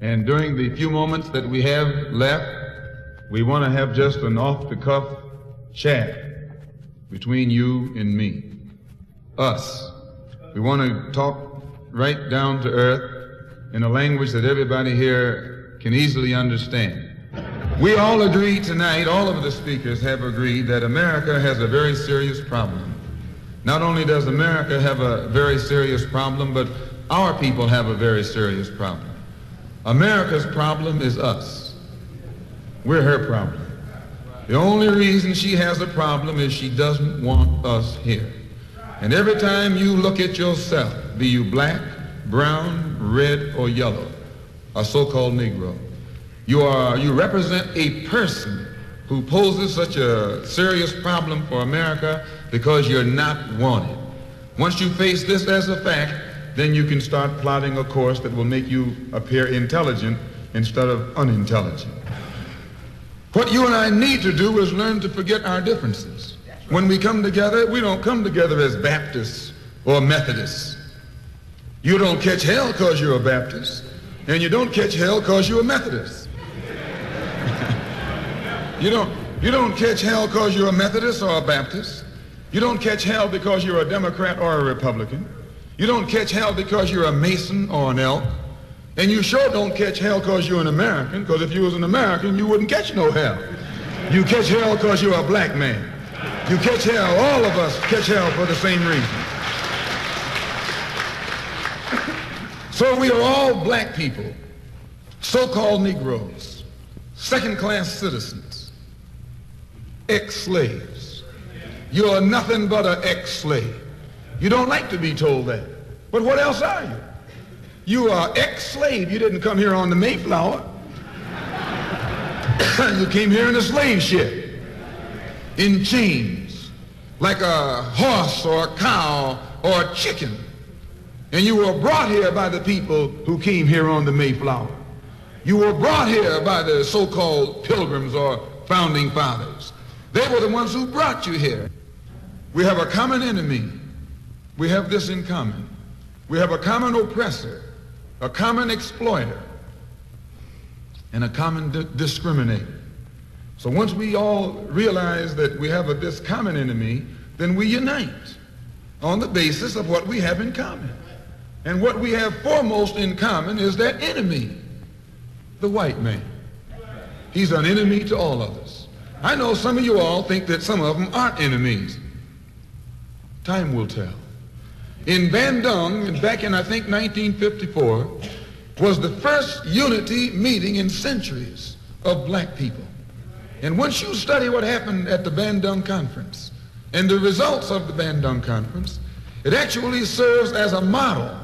And during the few moments that we have left, we want to have just an off-the-cuff chat between you and me. Us. We want to talk right down to earth in a language that everybody here can easily understand. We all agree tonight, all of the speakers have agreed that America has a very serious problem. Not only does America have a very serious problem, but our people have a very serious problem. America's problem is us. We're her problem. The only reason she has a problem is she doesn't want us here. And every time you look at yourself, be you black, brown, red, or yellow, a so-called Negro, you represent a person who poses such a serious problem for America because you're not wanted. Once you face this as a fact, then you can start plotting a course that will make you appear intelligent instead of unintelligent. What you and I need to do is learn to forget our differences. When we come together, we don't come together as Baptists or Methodists. You don't catch hell because you're a Baptist, and you don't catch hell because you're a Methodist. You don't catch hell because you're a Methodist or a Baptist. You don't catch hell because you're a Democrat or a Republican. You don't catch hell because you're a Mason or an Elk. And you sure don't catch hell because you're an American, because if you was an American, you wouldn't catch no hell. You catch hell because you're a black man. You catch hell, all of us catch hell for the same reason. So we are all black people, so-called Negroes, second-class citizens, ex-slaves. You are nothing but an ex-slave. You don't like to be told that. But what else are you? You are ex-slave. You didn't come here on the Mayflower. You came here in a slave ship, in chains, like a horse or a cow or a chicken. And you were brought here by the people who came here on the Mayflower. You were brought here by the so-called pilgrims or founding fathers. They were the ones who brought you here. We have a common enemy. We have this in common. We have a common oppressor, a common exploiter, and a common discriminator. So once we all realize that we have this common enemy, then we unite on the basis of what we have in common. And what we have foremost in common is that enemy, the white man. He's an enemy to all of us. I know some of you all think that some of them aren't enemies. Time will tell. In Bandung, back in I think 1954, was the first unity meeting in centuries of black people. And once you study what happened at the Bandung Conference and the results of the Bandung Conference, it actually serves as a model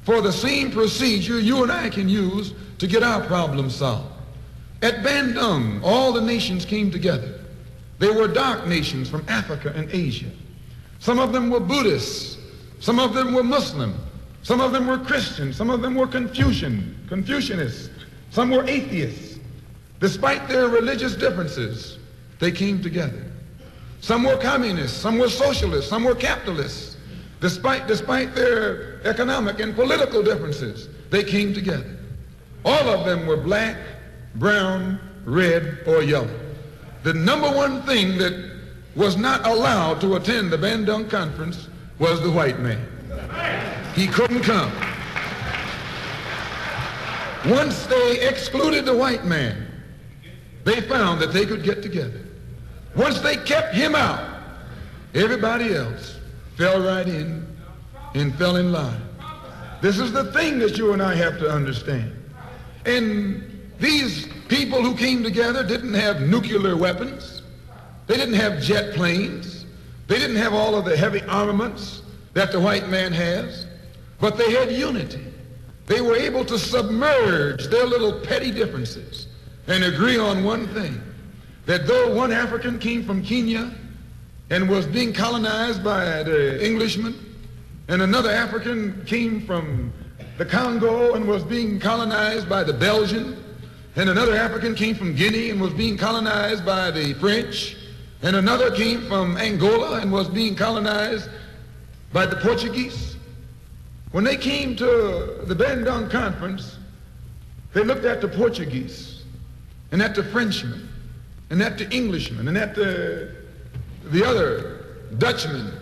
for the same procedure you and I can use to get our problems solved. At Bandung, all the nations came together. They were dark nations from Africa and Asia. Some of them were Buddhists. Some of them were Muslim. Some of them were Christian. Some of them were Confucianists. Some were atheists. Despite their religious differences, they came together. Some were communists. Some were socialists. Some were capitalists. Despite their economic and political differences, they came together. All of them were black, brown, red, or yellow. The number one thing that was not allowed to attend the Bandung Conference was the white man. He couldn't come. Once they excluded the white man, they found that they could get together. Once they kept him out, everybody else fell right in and fell in line. This is the thing that you and I have to understand. And these people who came together didn't have nuclear weapons. They didn't have jet planes. They didn't have all of the heavy armaments that the white man has, but they had unity. They were able to submerge their little petty differences and agree on one thing, that though one African came from Kenya and was being colonized by the Englishmen, and another African came from the Congo and was being colonized by the Belgian, and another African came from Guinea and was being colonized by the French, and another came from Angola and was being colonized by the Portuguese. When they came to the Bandung Conference, They looked at the Portuguese and at the Frenchman and at the Englishman and at the other Dutchman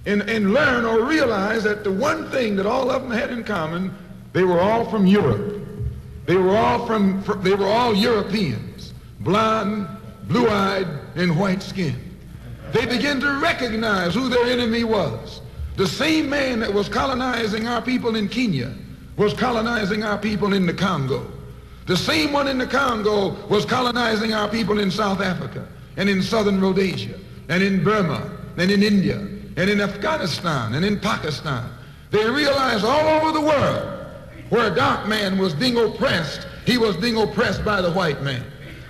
and learn or realize that the one thing that all of them had in common, they were all from Europe. They were all Europeans, blonde, blue-eyed, and white-skinned. They began to recognize who their enemy was. The same man that was colonizing our people in Kenya was colonizing our people in the Congo. The same one in the Congo was colonizing our people in South Africa and in southern Rhodesia and in Burma and in India and in Afghanistan and in Pakistan. They realized all over the world where a dark man was being oppressed, he was being oppressed by the white man.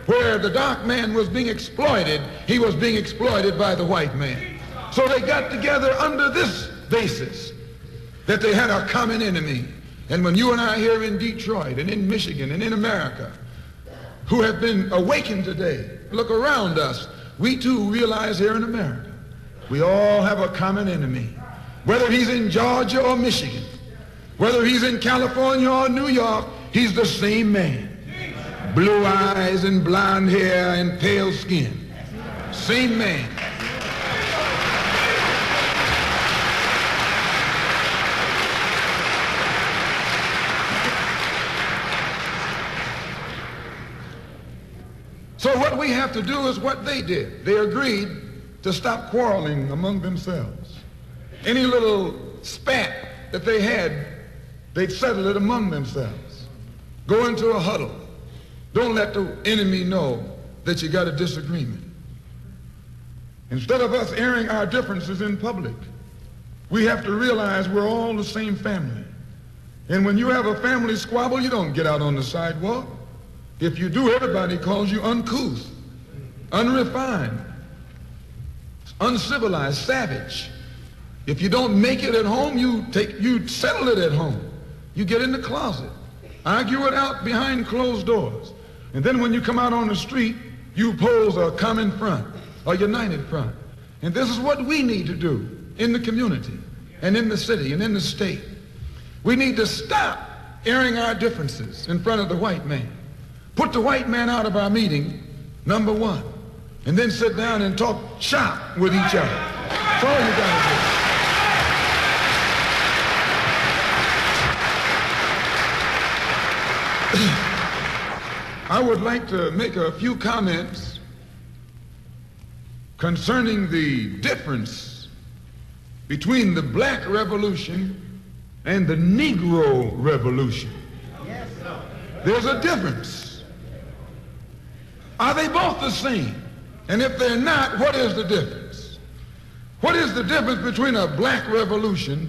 Where the dark man was being exploited, he was being exploited by the white man. So they got together under this basis that they had a common enemy. And when you and I here in Detroit and in Michigan and in America who have been awakened today, look around us, we too realize here in America, we all have a common enemy. Whether he's in Georgia or Michigan, whether he's in California or New York, he's the same man. Blue eyes and blonde hair and pale skin. Same man. So what we have to do is what they did. They agreed to stop quarreling among themselves. Any little spat that they had, they'd settle it among themselves. Go into a huddle. Don't let the enemy know that you got a disagreement. Instead of us airing our differences in public, we have to realize we're all the same family. And when you have a family squabble, you don't get out on the sidewalk. If you do, everybody calls you uncouth, unrefined, uncivilized, savage. If you don't make it at home, you settle it at home. You get in the closet, argue it out behind closed doors. And then when you come out on the street, you pose a common front, a united front. And this is what we need to do in the community and in the city and in the state. We need to stop airing our differences in front of the white man. Put the white man out of our meeting, number one, and then sit down and talk shop with each other. That's all you got to do. I would like to make a few comments concerning the difference between the Black Revolution and the Negro Revolution. Yes, sir. There's a difference. Are they both the same? And if they're not, what is the difference? What is the difference between a Black Revolution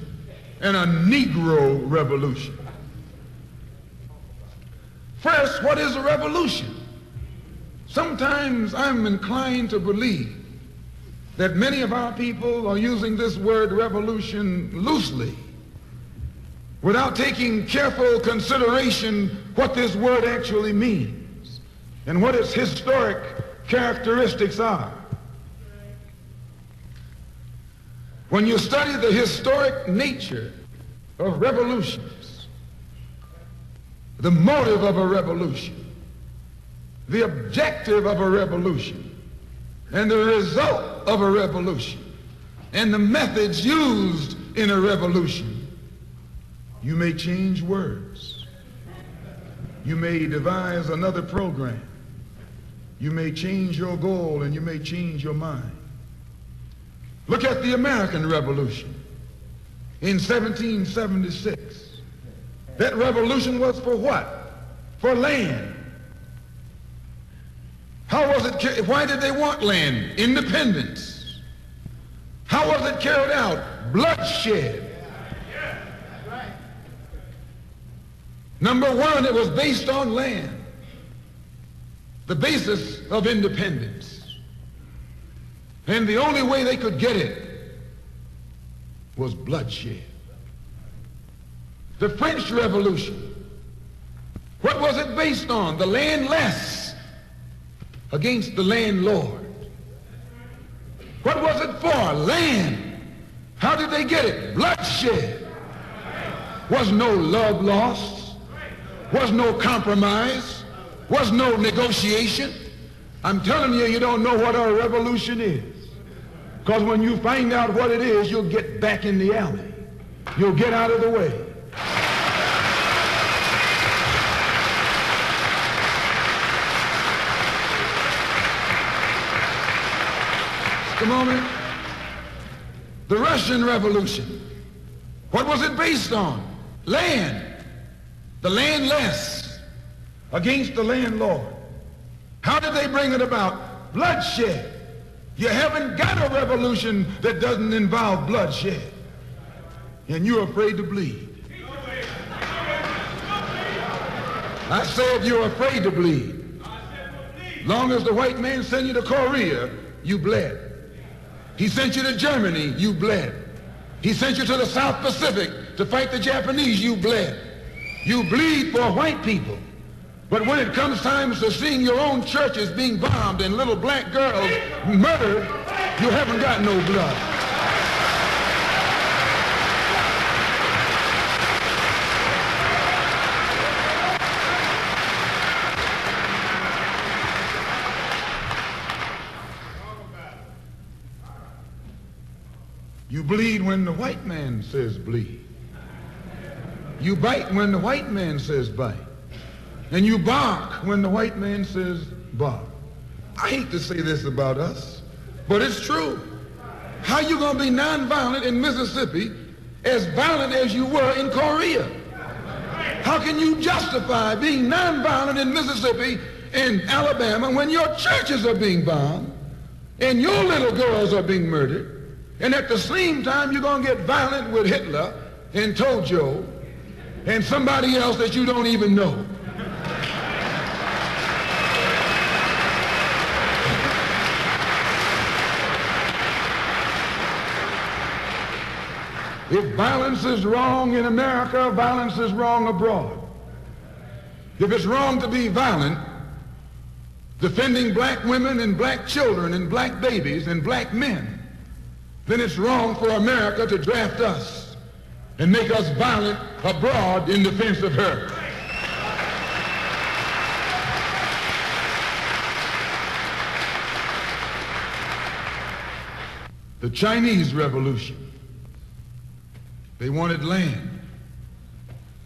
and a Negro Revolution? First, what is a revolution? Sometimes I'm inclined to believe that many of our people are using this word revolution loosely, without taking careful consideration what this word actually means and what its historic characteristics are. When you study the historic nature of revolutions, the motive of a revolution, the objective of a revolution, and the result of a revolution, and the methods used in a revolution, you may change words. You may devise another program. You may change your goal and you may change your mind. Look at the American Revolution in 1776. That revolution was for what? For land. How was it? Why did they want land? Independence. How was it carried out? Bloodshed. Number one, it was based on land. The basis of independence. And the only way they could get it was bloodshed. The French Revolution, what was it based on? The landless against the landlord. What was it for? Land. How did they get it? Bloodshed. Was no love lost. Was no compromise. Was no negotiation. I'm telling you, you don't know what a revolution is. Because when you find out what it is, you'll get back in the alley. You'll get out of the way. Just a moment. The Russian Revolution. What was it based on? Land. The landless against the landlord. How did they bring it about? Bloodshed. You haven't got a revolution that doesn't involve bloodshed. And you're afraid to bleed. I said you're afraid to bleed. Long as the white man sent you to Korea, you bled. He sent you to Germany, you bled. He sent you to the South Pacific to fight the Japanese, you bled. You bleed for white people. But when it comes time to seeing your own churches being bombed and little black girls murdered, you haven't got no blood. You bleed when the white man says bleed. You bite when the white man says bite. And you bark when the white man says bark. I hate to say this about us, but it's true. How you gonna be nonviolent in Mississippi as violent as you were in Korea? How can you justify being nonviolent in Mississippi and Alabama when your churches are being bombed and your little girls are being murdered, and at the same time you're gonna get violent with Hitler and Tojo and somebody else that you don't even know? If violence is wrong in America, violence is wrong abroad. If it's wrong to be violent, defending black women and black children and black babies and black men, then it's wrong for America to draft us and make us violent abroad in defense of her. The Chinese Revolution. They wanted land.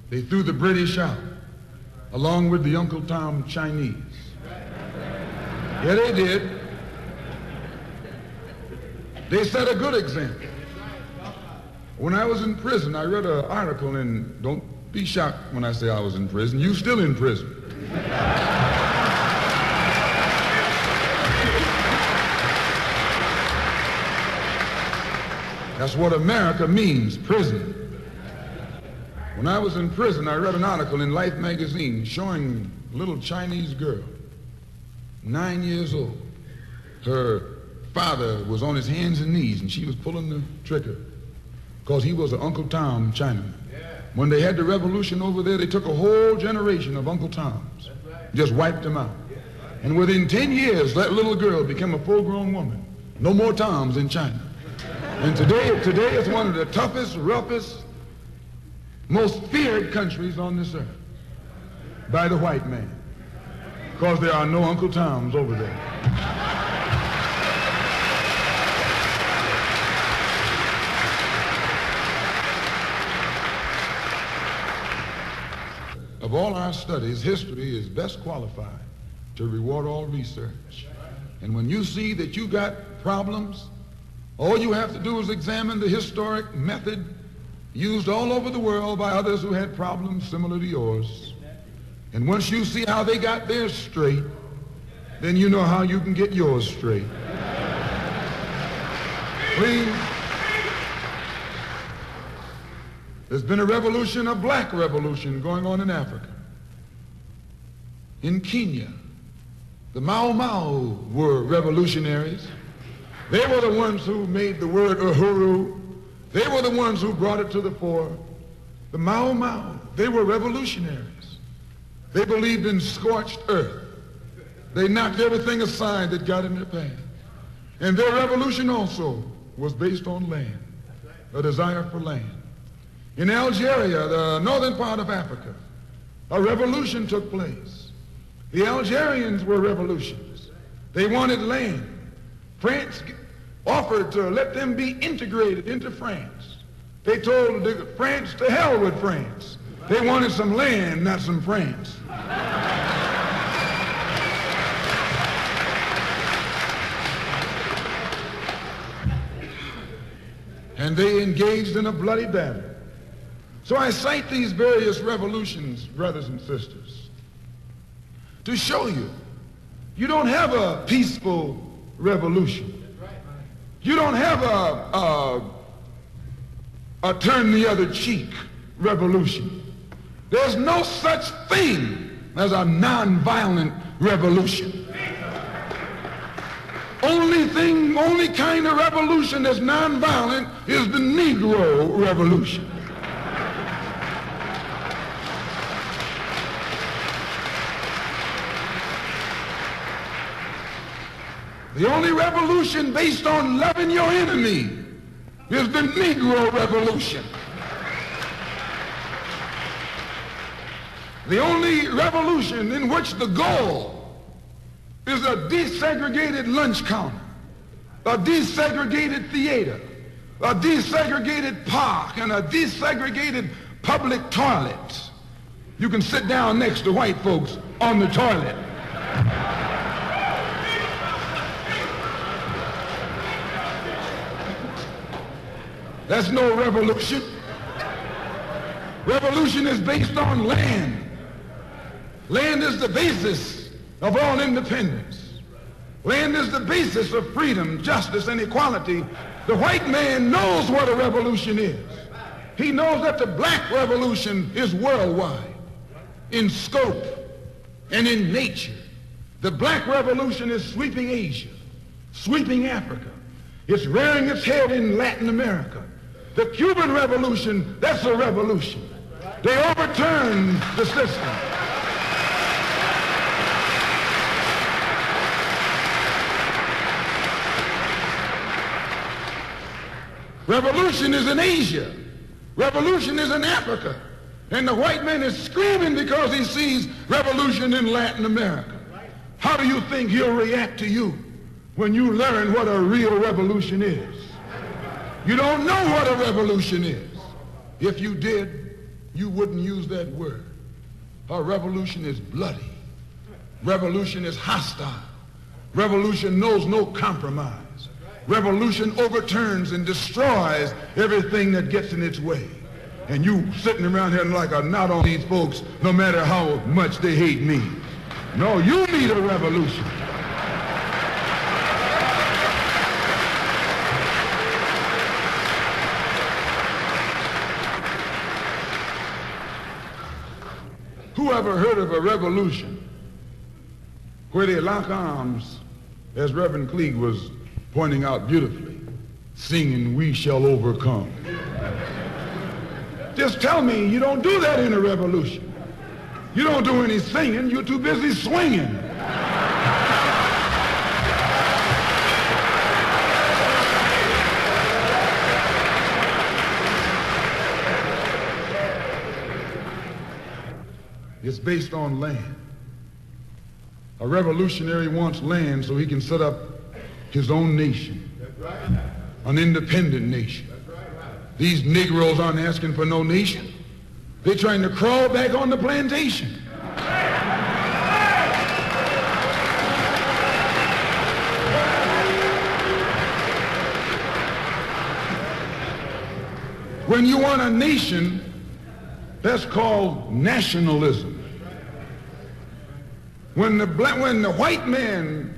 They threw the British out, along with the Uncle Tom Chinese. Yeah, they did. They set a good example. When I was in prison, I read an article, and don't be shocked when I say I was in prison. You still in prison. That's what America means, prison. When I was in prison, I read an article in Life magazine showing a little Chinese girl, 9 years old. Her father was on his hands and knees, and she was pulling the trigger because he was an Uncle Tom Chinaman. When they had the revolution over there, they took a whole generation of Uncle Toms, just wiped them out. And within 10 years, that little girl became a full-grown woman. No more Toms in China. And today it's one of the toughest, roughest, most feared countries on this earth by the white man, because there are no Uncle Toms over there. Of all our studies, history is best qualified to reward all research. And when you see that you got problems, all you have to do is examine the historic method used all over the world by others who had problems similar to yours. And once you see how they got theirs straight, then you know how you can get yours straight. Please. There's been a revolution, a black revolution going on in Africa. In Kenya, the Mau Mau were revolutionaries. They were the ones who made the word uhuru. They were the ones who brought it to the fore. The Mau Mau, they were revolutionaries. They believed in scorched earth. They knocked everything aside that got in their path. And their revolution also was based on land, a desire for land. In Algeria, the northern part of Africa, a revolution took place. The Algerians were revolutionists. They wanted land. France offered to let them be integrated into France. They told France to hell with France. They wanted some land, not some France. And they engaged in a bloody battle. So I cite these various revolutions, brothers and sisters, to show you, you don't have a peaceful revolution. You don't have a turn the other cheek revolution. There's no such thing as a nonviolent revolution. Only kind of revolution that's nonviolent is the Negro Revolution. The only revolution based on loving your enemy is the Negro Revolution. The only revolution in which the goal is a desegregated lunch counter, a desegregated theater, a desegregated park, and a desegregated public toilet. You can sit down next to white folks on the toilet. That's no revolution. Revolution is based on land. Land is the basis of all independence. Land is the basis of freedom, justice, and equality. The white man knows what a revolution is. He knows that the black revolution is worldwide in scope and in nature. The black revolution is sweeping Asia, sweeping Africa. It's rearing its head in Latin America. The Cuban Revolution, that's a revolution. They overturned the system. Revolution is in Asia. Revolution is in Africa. And the white man is screaming because he sees revolution in Latin America. How do you think he'll react to you when you learn what a real revolution is? You don't know what a revolution is. If you did, you wouldn't use that word. A revolution is bloody. Revolution is hostile. Revolution knows no compromise. Revolution overturns and destroys everything that gets in its way. And you sitting around here like a knot on these folks, no matter how much they hate me. No, you need a revolution. Who ever heard of a revolution where they lock arms, as Reverend Cleage was pointing out beautifully, singing, "We shall overcome"? Just tell me you don't do that in a revolution. You don't do any singing, you're too busy swinging. It's based on land. A revolutionary wants land so he can set up his own nation, an independent nation. These Negroes aren't asking for no nation. They're trying to crawl back on the plantation. When you want a nation, that's called nationalism. When the white man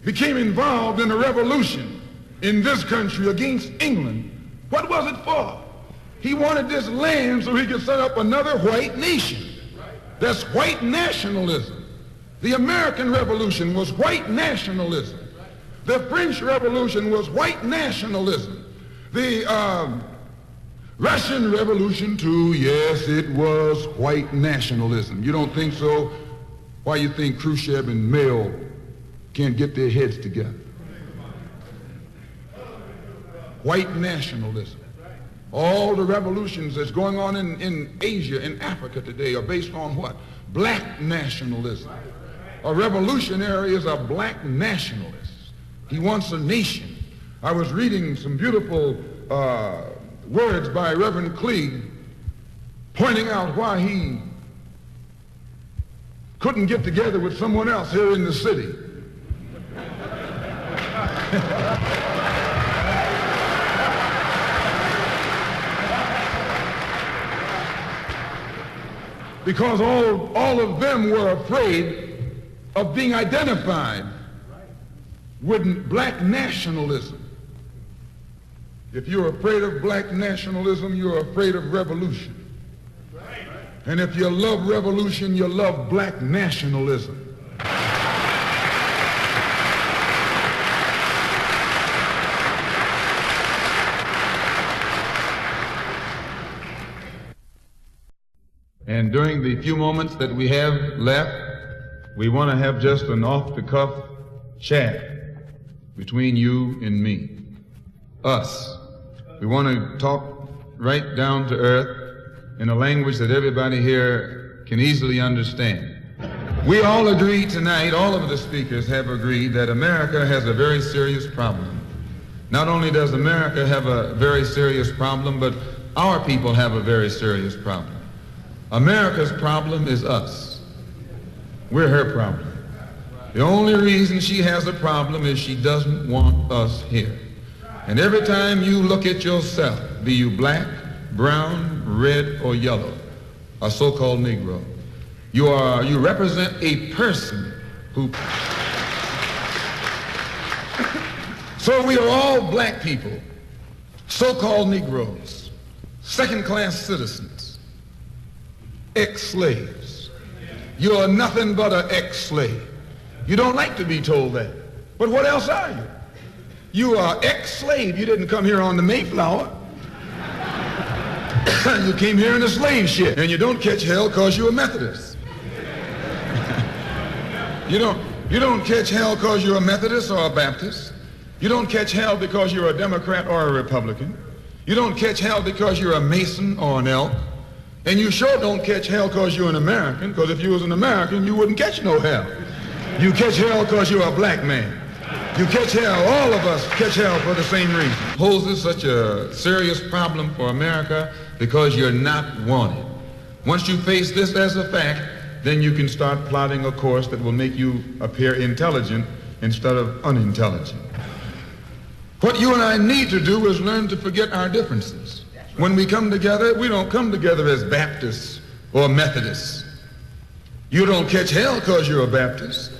became involved in a revolution in this country against England, what was it for? He wanted this land so he could set up another white nation. That's white nationalism. The American Revolution was white nationalism. The French Revolution was white nationalism. The Russian Revolution too, yes, it was white nationalism. You don't think so? Why you think Khrushchev and Mao can't get their heads together? White nationalism. All the revolutions that's going on in Asia and Africa today are based on what? black nationalism. A revolutionary is a black nationalist. He wants a nation. I was reading some beautiful words by Reverend Cleage pointing out why he couldn't get together with someone else here in the city. Because all of them were afraid of being identified with black nationalism. If you're afraid of black nationalism, you're afraid of revolution. And if you love revolution, you love black nationalism. And during the few moments that we have left, we want to have just an off-the-cuff chat between you and me, us. We want to talk right down to earth in a language that everybody here can easily understand. We all agree tonight, all of the speakers have agreed that America has a very serious problem. Not only does America have a very serious problem, but our people have a very serious problem. America's problem is us. We're her problem. The only reason she has a problem is she doesn't want us here. And every time you look at yourself, be you black, brown, red, or yellow, a so-called Negro, you represent a person who... So we are all black people, so-called Negroes, second-class citizens, ex-slaves. You are nothing but an ex-slave. You don't like to be told that. But what else are you? You are ex-slave. You didn't come here on the Mayflower. You came here in a slave ship. And you don't catch hell because you're a Methodist. You don't catch hell because you're a Methodist or a Baptist. You don't catch hell because you're a Democrat or a Republican. You don't catch hell because you're a Mason or an Elk. And you sure don't catch hell because you're an American, because if you was an American, you wouldn't catch no hell. You catch hell because you're a black man. You catch hell, all of us catch hell for the same reason. Poses such a serious problem for America because you're not wanted. Once you face this as a fact, then you can start plotting a course that will make you appear intelligent instead of unintelligent. What you and I need to do is learn to forget our differences. When we come together, we don't come together as Baptists or Methodists. You don't catch hell because you're a Baptist.